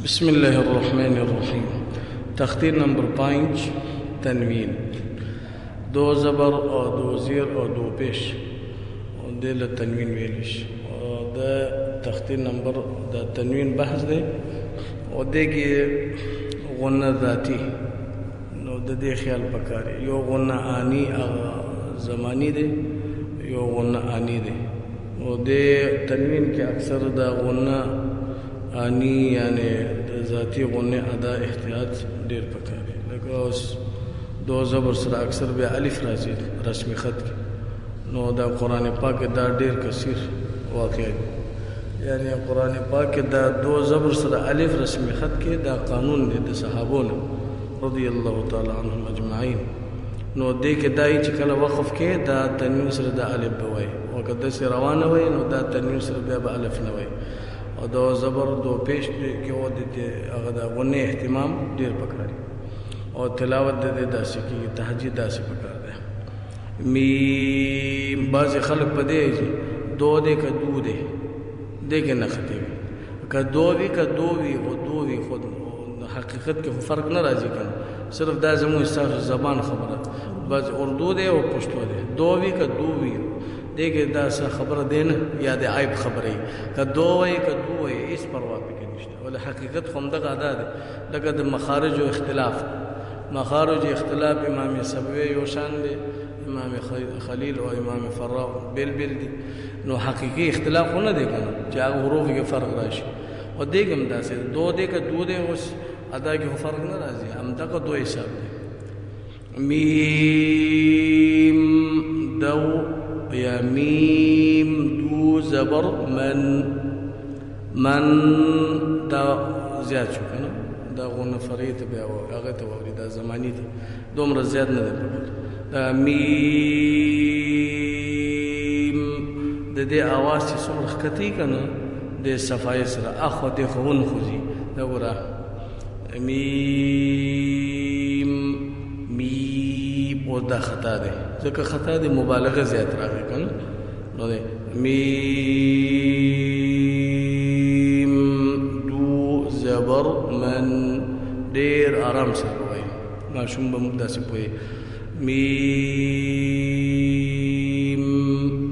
بسم الله الرحمن الرحیم. تختیر نمبر 5 تنوین. دو زبر او دو زیر او دو پیش دل تنوین ویلش. دا تختیر نمبر دا تنوین بحث دی او دیگه غنه ذاتی نو د دې خیال پکاري. یو غنه آنی زمانی دی، یو غنه آنی دی. او د تنوین کې اکثر دا غنه آنی یعنی د ذاتی غنه ادا احتیاط ډیر پکاري. لکه اوس دو زبر سره اکثر بیا الف راځي رسمي خط کې. نو دا قرآن پاک دا ډیر کثیر واقع دی، یعنی قرآن پاک دا دو زبر سره الف رسمي خط کې دا قانون دی د صحابونو رضی الله تعالی عنهم اجمعین. نو دې کې دای چې کله وقف کې دا تنوین سره دا الف بوي او کله سره روانه وي نو دا تنوین سره بیا الف نه وي. او دو زبر دو پیش کې و د هغه د غنه اهتمام ډیر پکاري او تلاوت د داسې کې تهجد داسې پکار دی. میم بعض خلک په دې چې دو دې ک دو دې دغه نه خطي ک دو وی ک دو وی او دو وی خود حقیقت کې فرق نه راځي کنه. صرف دا زموږ استاد زبان خبره بس اردو دی او پښتو دی. دو وی ک دو وی دغه دا څه خبره دین یا د عیب خبره ک دو وی ک دو وی هیڅ پروا پکې نشته. ول حقیقت خو دغه ادا ده. دغه د مخارج او اختلاف اختلاف امام سبوی یو شان دی، امام خلیل او امام فراء بل دي. نو حقیقي اختلاف نه دی کنه چې هغه حروف کې فرق راشي. او دغه هم داسې دو دې ک دو دې اوس ادا کې فرق نه راځي. هم دغه دوه حساب دی. میم دو یا میم دو زبر من دا زیاد شو کنه. دا غونه فریت بیا هغه ته ووري دا زمانی ته دومره زیات نه دی. دا میم د دې आवाज چې څومره ښکتی کنه د صفای سره اخو د خون خوځي. دا ګوره میم او دا خطا دی ځکه خطا دی مبالغه زیات راغی کنه. نو دی میم دو زبر من ډیر آرام سره وایي ماشوم به موږ داسې پوهې. میم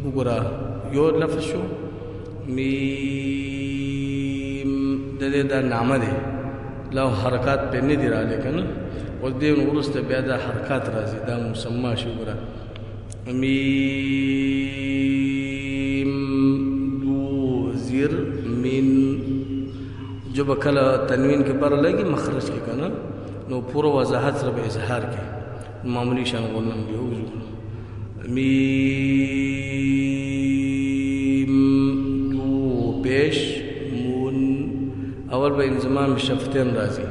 وګوره یو لفظ شو میم د دې دا نامه دی لو حرکات په نه دی راغلی کنه. اوس دې وروسته بیا دا حرکات راځي دا مسما شو. ګوره میم دو زیر من جو بکله تنوین کې پر لګي مخرج کې کنه. نو پوره وضاحت سره به اظهار کې معمولی شان غونم دی. میم دو پیش مون اول به انضمام شفتین راځي.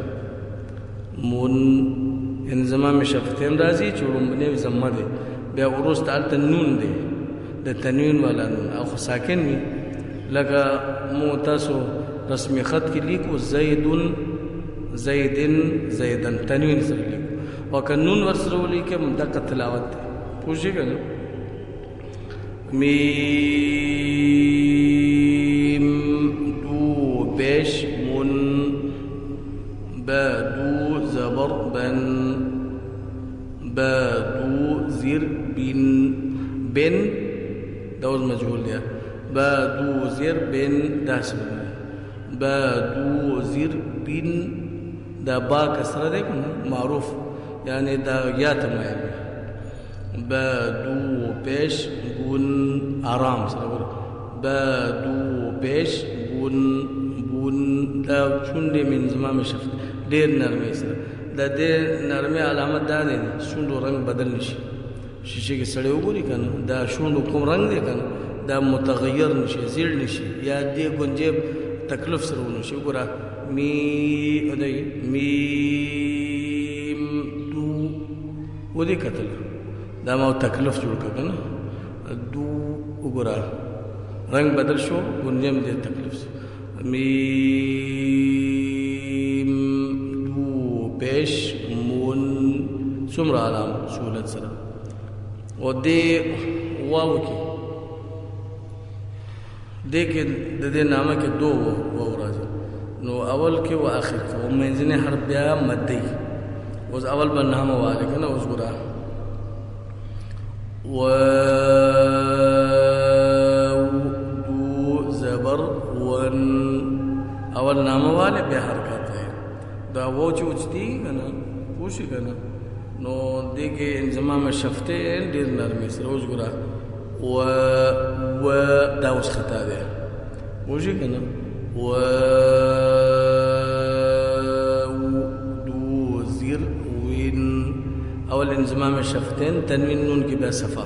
مون انضمام شفتین راځي چې لومبنی زمه دی بیا وروسته الته نون دی د تنوین والا نون او ساکن وي. لکه مو تاسو رسمي خط کې لیکو زیدن تنوین سره لیکو او که نون ورسره ولیکم دقه تلاوت دی. پوښی کنه میم دو پیش مون با دو زبر با دو زیر بن دوز مجهول دی. با دو زیر بن داس با دو زیر بن دا با کسره دی معروف یعنی دا یا تمام. با دو پیش بون آرام سره با دو پیش بون دا شونډې من زمام شفت ډېر نرمۍ سره. دا دې نرمۍ علامت دا دی شونډو رنګ بدل نشي. شیشې کې سړی وګوري کنه دا شونډو کوم رنګ دی کنه دا متغیر نشي زیړ نشي یا دې ګنجې تکلیف سره ونشي. وګوره میم دو ودې کتل دا ما تکلیف جوړ کړ کنه. دو وګوره رنگ بدل شو ګنجم دې تکلیف سره. میم دو پیش مون څومره علام سهولت سره. او دې واو کې دې کې د دې نامه کې دو واو راځي. نو اول کې و آخر کې و منځنی حرف بیا مدی اوس اول به نامه والی که نه اوس ګوره دو زبر ون اول نامه والی بیا حرکت دی دا و چې اوچتي که نه پوه شي که نه نو دې کې انضمام شفتین ډېر نرمي سره اوس ګوره و دا اوس خطا دی پوه شي که نه دو زیر وین اول انضمام شفتین تنوین نون کی بیا صفا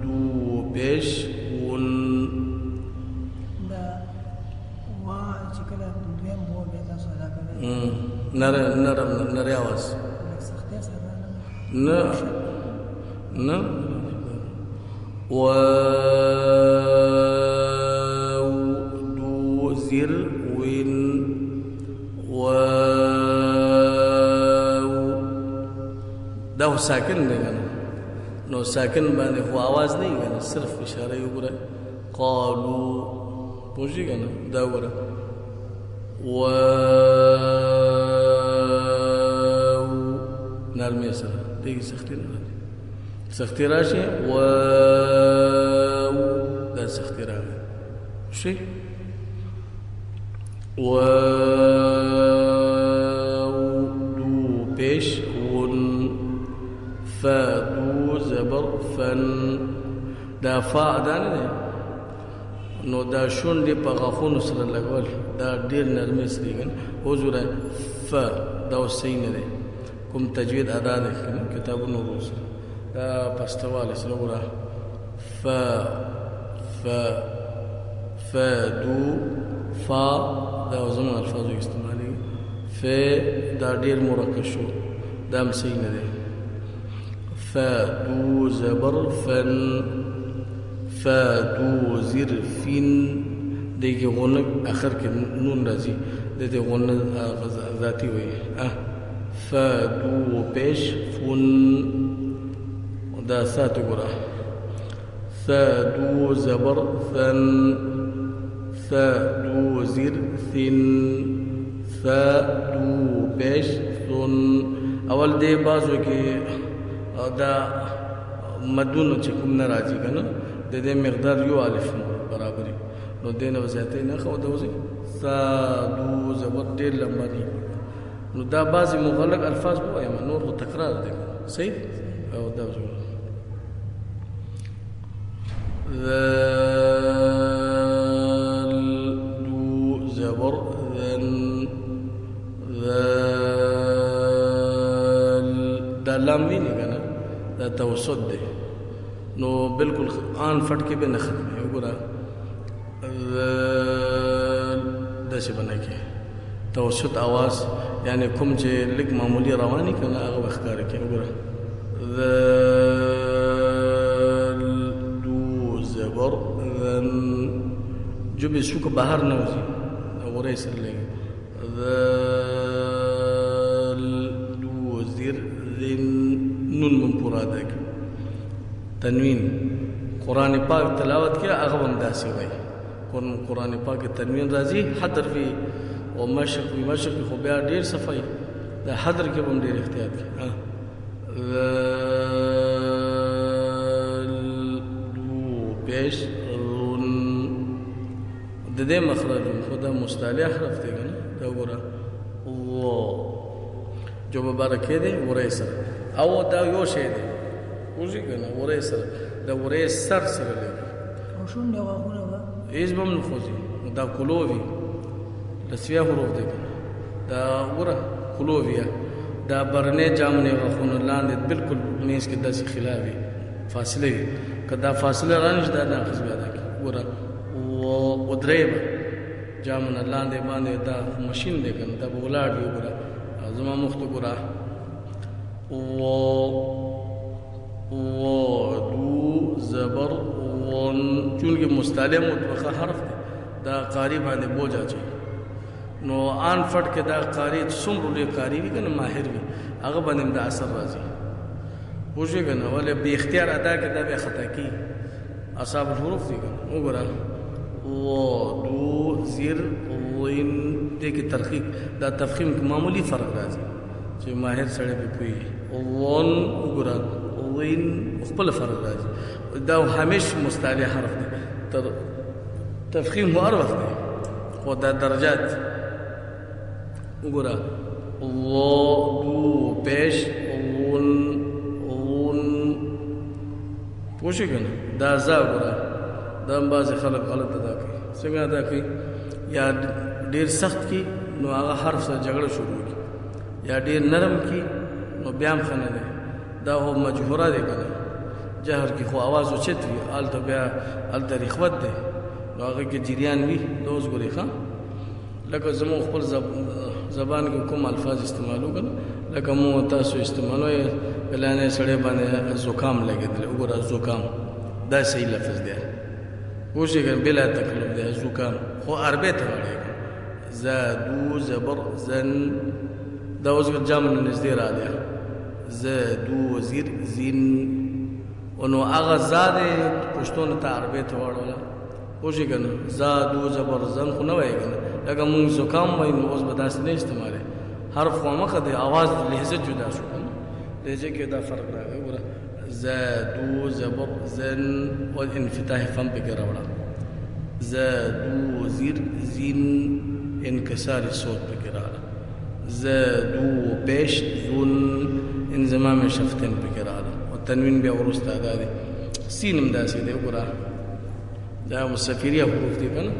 دو پیش ون دا وا چې کله دویم وو بیا تاسو ادا کوئ نری آواز سختي سره نه نه دو زیر وین دا خو ساکن دی که نه نو ساکن باندې خو آواز نه وي که نه صرف اشاره یې وګوره قالو پوه شي که نه دا وګوره نرمۍ سره دې کې سختي نه راځي سختي راشي دا سختي راغی شي دو پیش ون دو زبر فن دا فا دا نه دی نو دا شونډې په غاښونو سره لګول دا ډېر نرمۍ سره یې اوس وګوره دا اوس صحیح نه دی کوم تجوید ادا دی کتابونو ورو سره دا پستوالی سره وګوره دو فا دا زمون الفاظو استعمالي دا ډېر مرکز شو دا هم صحیح نه دی دو زبر فن دو زیر فین دی کې غونه اخر کې نون راځي د دې غونه ذاتی وایي دو پیش فن دا سات وګوره دو زبر ثن دو زیر ثن دو پیش ثن اول دی بازو کې دا مدونه چې کوم نه راځي که نه د دې مقدار یو الف برابري نو دې نه زیاتې نه خو دا وځي دو زبر ډېر لمبا دي نو دا بعضې مغلق الفاظ ووایم نور خو تکرار دی صحیح او دا وځي دو زبر ذن دا لام ویني که نه دا توسط دی نو بالکل آن فٹ کې به نه ختمي وګوره داسې به نه کې توسط آواز یعنی کوم چې لږ معمولي رواني که نه هغه به ښکاره کړي وګوره دو زبر ذن جبې څوک بهر نه وځي غوری سره لګي دو زیر ذن نون من پورا ادا کړي تنوین قرآن پاک تلاوت کیا هغه هم داسې وایي قرآن پاک تنوین راځي حذر فی او مشرق فی مشرق خو بیا ډېر صفایي دا حذر کې هم ډېر احتیاط کړي دو پیش رون د دې مخرج خو دا مستعلی حرف دی که نه دا وګوره جو مبارکې دی ورې سره او دا یو شی دی وځي که نه ورې سره د ورې سر سره لګي او شونډې غاښونه به هېڅ به هم نه خوځي دا کلووي رسویه حروف دی که نه دا وګوره کلوویه دا برنې جامنې غاښونه لاندې بالکل میز کې داسې خلا وي فاصله وي که دا فاصله رانشي دا ناقص به ادا کړي وګوره ودرې به جامنه لاندې باندې دا مشین دی که نه دا به ولاړ وي وګوره زما مخ ته ګوره دو زبر ون چونکه مستعلی مطبقه حرف دی دا قاری باندې بوج اچي نو آن فٹ کې دا قاری څومره لوی قاری وي که نه ماهر وي هغه باندې دا اثر راځي پوه شوې که نه ولې بې اختیار ادا کې دا بیا خطا کېږي اصحاب الحروف دي کنه وګوره و دو زیر وین دې کې ترقیق دا تفخیم کې معمولی فرق راځي چې ماهر سره په پوي ون وګوره وین خپل فرق راځي دا همیش مستعلی حرف دی تر تفخیم هو هر وخت دی خو دا درجات وګوره و دو پیش ون پوښی کنه دا زا وګوره دا بعض خلک غلط ادا کوي څنګه ادا کوي یا ډیر سخت کی نو هغه حرف سره جګړه شروع کی یا ډیر نرم کی نو بیا هم خنه ده دا هو مجهوره ده کنه جهر کی خو आवाज اوچت وي الته بیا الته رخوت ده نو هغه کې جریان وي دوز ګوري ښا لکه زمو خپل زبان کې کوم الفاظ استعمالو کنه لکه مو تاسو استعمالوي بلانه سړی باندې زکام لګیدل وګوره زکام دا صحیح لفظ دی وشي بلا تکلف دی زکام خو عربی ته وړي زادو زبر زن دا اوس جامن نږدې را دی زادو زیر زین ونو هغه زاد پښتون ته عربی ته وړول وشي کنه زادو زبر زن خو نه وایي کنه لکه مونږ زکام وایو نو اوس به داسې نه استعماله حرف خو مخه دی आवाज لهجه جدا شو کنه لهجه کې دا فرق راغی وګوره زادو زبر زن او انفتاح فم پکې راوړه زادو زیر زین انکسار صوت پکې راوړه زادو پیش زون انضمام شفتین پکې راوړه او تنوین بیا ورسته دا دی سینم داسې دی وګوره دا مسافریه حروف دي کنه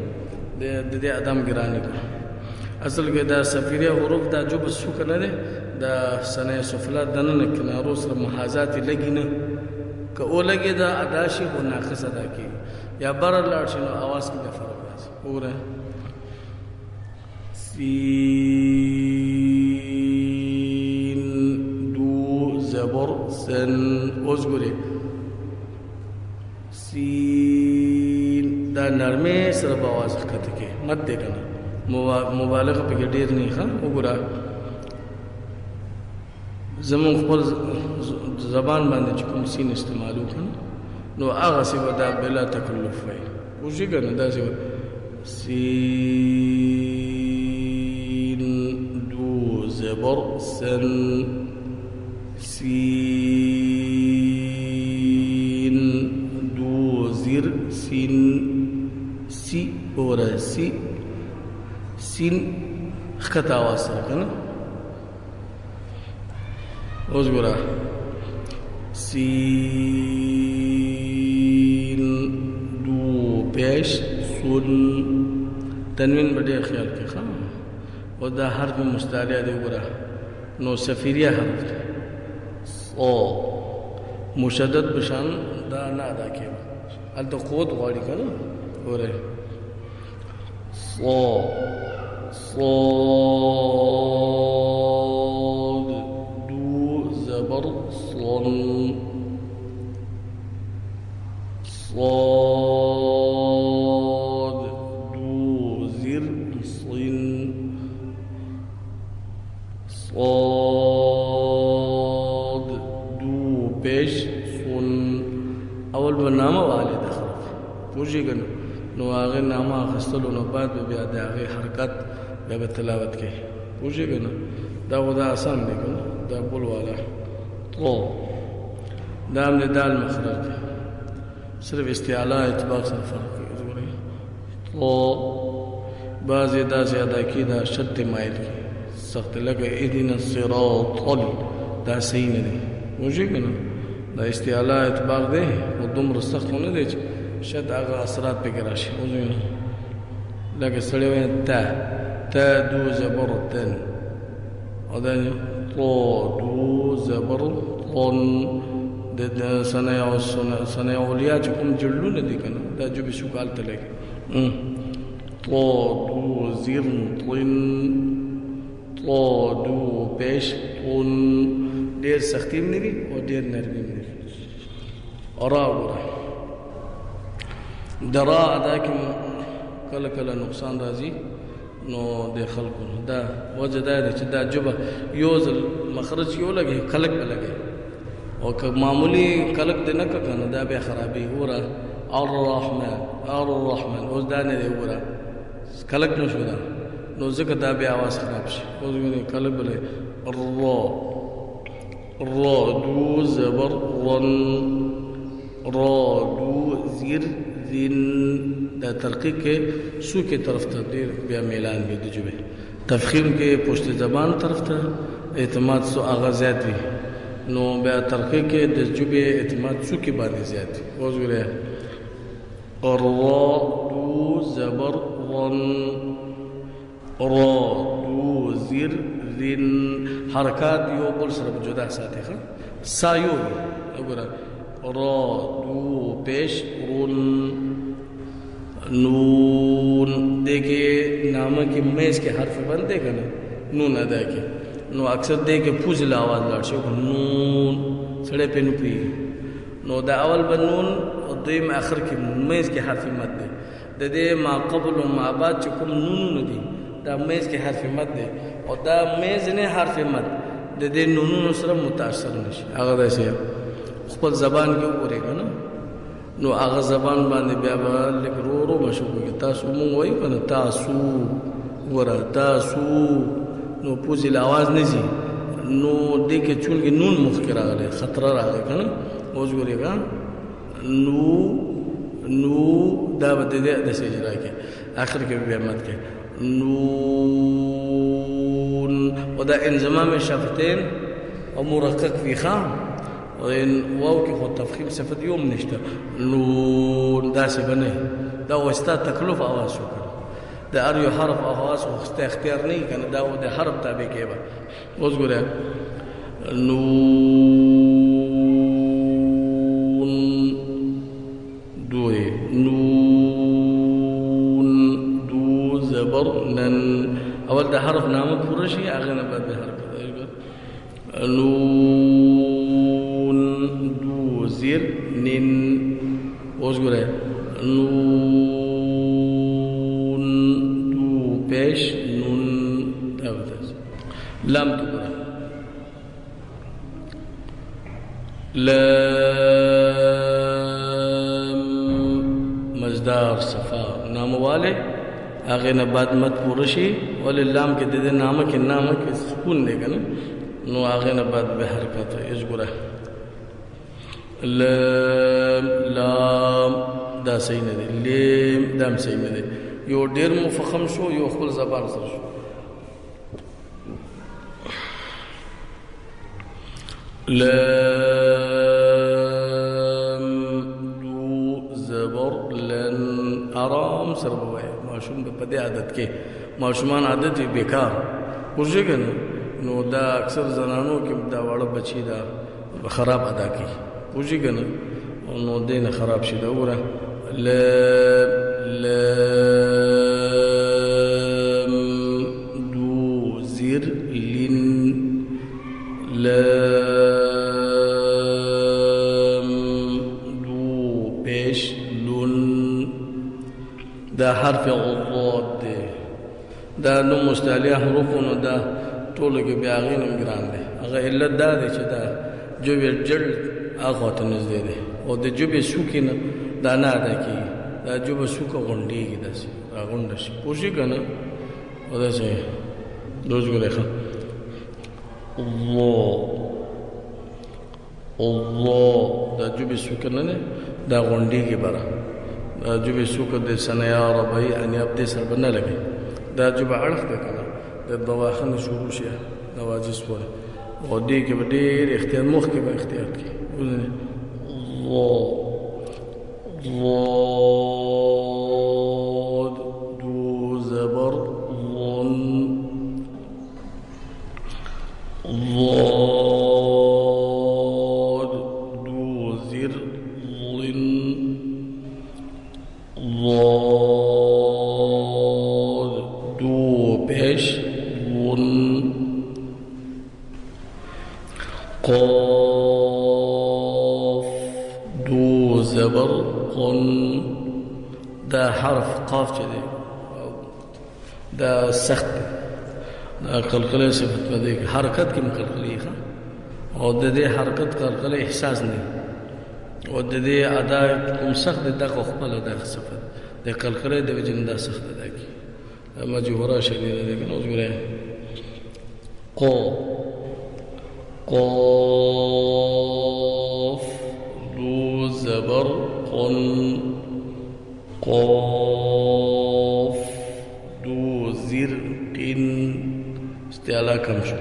د دې ادم ګرانی کو اصل کې دا سفیریه حروف دا جو بس شو کنه دا سنه سفلا دنه کنارو سره محاذات لګی نه که او لګي دا ادا شي او ناقص ادا کی یا بر لاړ شي نو आवाज کې فرق راځي وګوره سین دو زبر سن اوس ګوري سین دا نرمه سره आवाज کته کې مت دې کنه مبالغه په ډیر نه ښه وګوره زمون خپل زبان باندې چې کوم سین استعمالو کړو نو هغه څه ودا بلا تکلف وي وږي کنه دا څه سین دو زبر سن سین دو زیر سین سی اور سی سین خطا واسره کنه اوس ګوره سین دو پیش سون تنوین بډې خیال کې ښه او دا حرف مستعلی دی وګوره نو سفیریه حرف دی او مشدد بشان دا نه ادا کېږي هلته قوت غواړي که نه ګورئ صاد دو زبر صن صاد دو زر صن صاد دو پیش صن اول به نامه والد خرف پوشی کنو نو هغه نامه اخیستلو نو بعد به بیا د هغې حرکت بیا به تلاوت کوي پوه که نه دا خو دا آسان دی که نه دا بل والا طو دا هم د دال مخرج دی صرف استعلا اطباق سره فرق کوي ګورئ طو بعضې داسې ادا کي دا شد مایل کي سخت لکه اهدنا الصراط دا صحیح نه دی پوه که نه دا استعلا اطباق دی خو دومره سخت خو نه دی چې شاید هغه اثرات پکې راشي لکه سړی وایي تا دو زبر تن او دا طو دو زبر طن د سنه اولیا چې کوم جړلونه دي که نه دا جبې شو هلته لګي طو دو زیر طن طو دو پیش طن ډېر سختي هم نه وي او ډېر نرمي هم نه وي را وګوره د را ادا کې کله کله نقصان راځي نو د خلکو دا وجه دا دی چې دا ژبه یو ځل مخرج یو لګي کلک به لګي او که معمولی کلک دی نه که نه دا بیا خرابي وره الرحمن الرحمن اوس دا نه دی وګوره کلک نشو دا نو ځکه دا بیا आवाज خراب شي اوس ګورئ کلک بلې را دو زبر رن را دو زیر زین دا ترقیق کې سو کې طرف ته ډېر بیا میلان وي د ژبې تفخیم کې پشت زبان طرف ته اعتماد سو هغه زیات وي نو بیا ترقیق کې د ژبې اعتماد سو کې باندې زیات وي اوس ګورئ را دو زبر رن را دو زیر زین حرکات یو بل سره جدا ساتي ښه سایو وګوره را دو پیش رون نون دیکھے نامه کې میز کې حرف بند دی کنه نون ادا کې نو اکثر دی کې پوزل आवाज لاړ شي نون سړې په نو پی نو دا اول بنون او دیم اخر کې میز کې حرف مد دی د دې ما قبل او ما بعد چې کوم نون دي دا میز کې حرف مد دی او دا میز نه حرف مد د دې نونونو سره متاثر نشي هغه داسې خپل زبان کې وګورئ کنه نو هغه زبان باندې بیا به لږ رو رو مشو کوي تاسو مونږ وایو کنه تاسو ورا تاسو نو پوزل आवाज نه زی نو دې کې چونګې نون مخ کې راغلی خطر راغلی کنه اوس ګورئ نو دا به د دې د اجرا کې اخر کې بیا مد کې نون او دا انضمام شفتین او مرقق وی خام واو کې خو تفخیم صفت یوم نشته نون داسې بنه دا وستا تکلف आवाज شو دا ار یو حرف आवाज خو اختیار نه کنه دا د حرف تابع کېبه اوس ګوره نون دوی نون دو زبر نن اول د حرف نامه پوره شي هغه نه بعد د حرکت نون دو زیر نن اوس ګوره نون دو پیش نون لام تو ګوره لام مزدار صفا نام والے هغه نه بعد مت پوره شي ول لام کې د نامه کې سکون دی کنه نو هغه نه بعد به حرکت ایس ګوره لام دا صحیح نه دی لام دام صحیح نه دی یو ډیر مفخم شو یو خپل زبان سره شو لام دو زبر لن آرام سره وای ماشوم په دې عادت کې ماشومان عادت بیکار ورځي کنه نو دا اکثر زنانو کې دا وړه بچی دا خراب ادا کی ورځي کنه نو دین خراب شي دا وره لام دو زیر لن لام دو پیش لن دا حرف غضاد دی دا نو مستعلی حروفونو دا ټولو کې بیا هغې نوم ګران دی هغه علت دا دی چې دا ژبې جړ هغه ته نږدې دی او د ژبې سوکې نه دا نه ادا کېږي دا ژبه سوکه غونډېږي داسې راغونډه شي پوه شي که نه او داسې دوز ګورئ ښه الله دا ژبې سوکه نه دی دا غونډېږي بره دا ژبې سوکه د ثنیا ربعي انیاب دې سره به نه لګي دا ژبه اړخ دی که نه د دواخانې شروع شي نواجس پورې او دې کې به ډېر اختیار مخ کې به اختیار کړي ضاد دو زبر ظن ضاد دو زر ظن ضاد دو پیش قاف دو زبر قن دا حرف قاف چه دا سخت دا قلقله صفت پده حرکت کی مقلقلی خوا او دا دے حرکت قلقله احساس نہیں او د دې ادا کوم سخت د خو خپل ادا صفت د قلقله د وجن دا سخت ادا کی مجهوره شدیده ده کنه اوس ګره قاف دو زبر قن قاف دو زر قن استعلا کم شو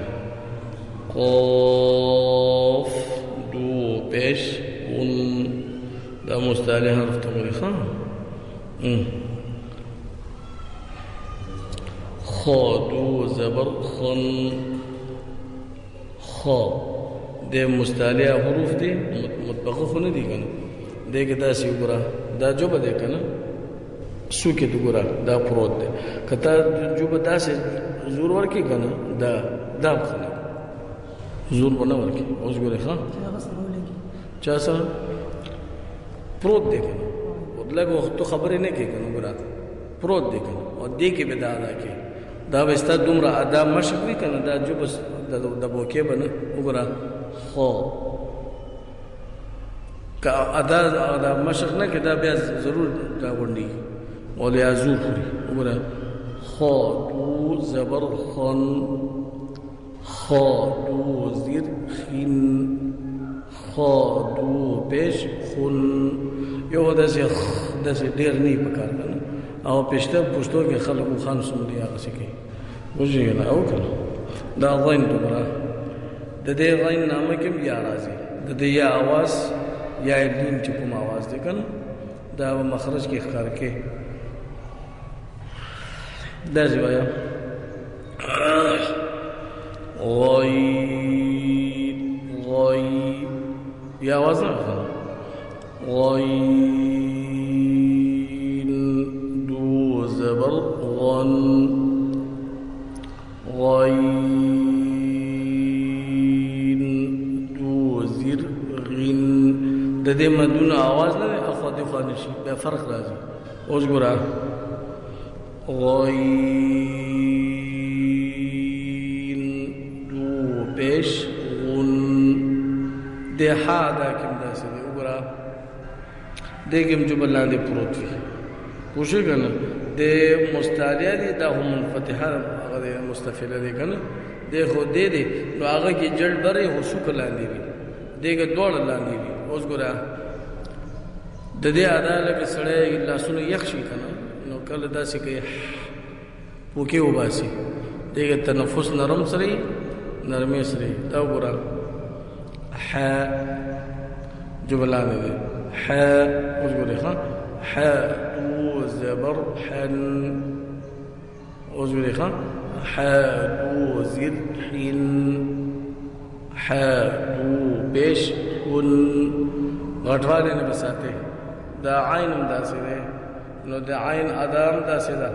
قاف دو پیش قن دا مستعلی حرف تموری خواهم خا دو زبر خن خا د مستعلی حروف دي مطبقه خو نه دي کنه دغه داسې وګوره دا جوبه ده کنه سو کې وګوره دا پروت ده کته جوبه داسې زور ورکی کنه دا خنه زور بنا ورکی اوس ګوره ښا چا سره پروت ده کنه لږ وخت خبرې نه کوي کنه ګوره پروت ده کنه او دې کې به دا ادا کې دا وستا دومره ادا مشق وی کنه دا جوبه د بوکې بنه وګوره خو که ادا مشق نه کې دا بیا ضرور دا غونډي ولیا زور خوري وګوره خا دو زبر خن خا دو زیر خین خا دو پیش خن یو داسې ډېر نه پکار کنه او پښتو کې خلکو خان سمدي هغه څه کوي وځي نه او کنه دا غین وګوره د دې غین نامه کې یا راځي د دې یا आवाज یا لین چې کوم आवाज دی کنه دا مخرج کې ښکار کې دا ځوایا غی یا आवाज نه غین دو زبر غن غین دو زیر غن د دې مدونه आवाज نه اخو د فانشي به فرق راځي اوس ګوره غین دو پیش غن د ها دا کوم داسې دی وګوره دګم جبل لاندې پروت وي پوښی کنه د مستعلیه دي دا هم منفتحه هغه مستفعله دي کنه د خو دې دي نو هغه کې جړ بره هو شکل لاندې وي دغه دوړ لاندې وي اوس ګوره د دې ادا لکه سړی لاسونه یخ شي کنه نو کله داسې کوي پوکي وباسي دغه تنفس نرم سره نرمي سره دا ګوره ح جبلانه دي ح اوس ګوره ښا ح دو زبر حن اوس ګوره ښا ح دو زر حن ح دو پیش حن غټواله نه بساته دا عین هم داسې ده نو د عین ادم داسې ده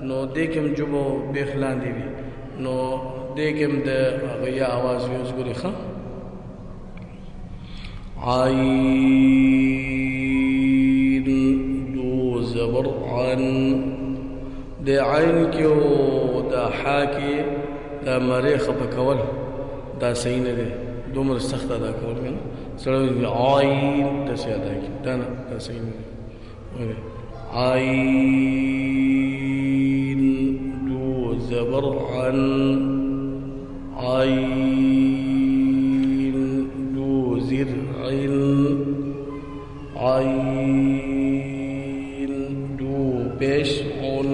نو دې کوم جبو بخلان دی نو دې کوم د غیا आवाज یوز ګوري ښا عین دو زبر عن د عین کیو د حاکی د مریخ په کول دا صحیح نه ده دومره سخت ادا کول کنه سره عین د سیاده کی دا نه دا صحیح نه ده عین دو زبر عن عین دو زر عین عین دو پیش عن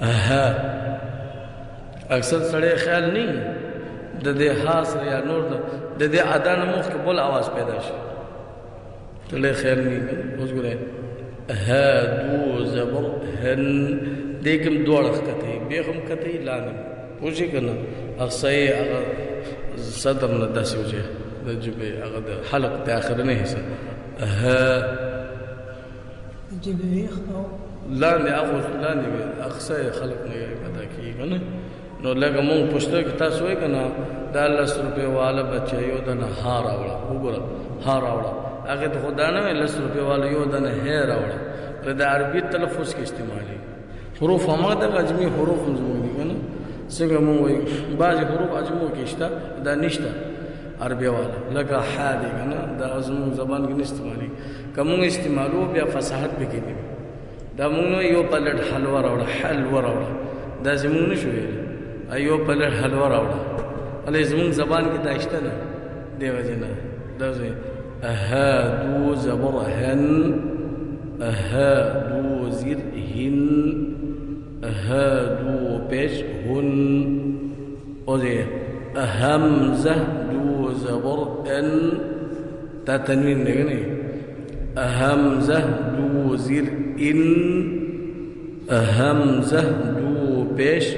اها اکثر سړی خیال نه د دې حاصل یا نور د دې ادا نه مخ کې بل आवाज پیدا شي تله خیال نه اوس ګره ها دو زبر هن دیکم دوړخ کته بیغم کته لاندې پوښی کنه اغسای هغه صدر نه داسې وځي د جبه هغه د حلق د اخر نه حصہ ها جبه خو لاندې هغه لاندې اغسای خلق نه کته کی کنه نو لکه مونږ پښتو کې تاسو وایي کنه دا 10 روپے والا بچا یو دنه هار راوړه وګوره هار راوړه هغه ته خدا نه 10 روپے والا یو دنه هیر راوړه پر د عربي تلفظ کې استعمالي حروف هم د اجمي حروف هم زموږ دي کنه څنګه مونږ وایي بعض حروف اجمو کې شته دا نشته عربي والا لکه ح دی کنه دا زموږ زبان کې نه استعمالي کوم استعمالو بیا فصاحت به کې دا موږ یو پلټ حلوا راوړه حلوا راوړه دا زموږ نه شوې ایو پلټ حلوا راوړه ولې زموږ زبان کې دا شته نه دی وجنه دا زه ها دو زبر هن ها دو زیر هن ها دو پیش هن او دې همزه دو زبر ان تا تنوین دی نه همزه دو زیر ان همزه دو پیش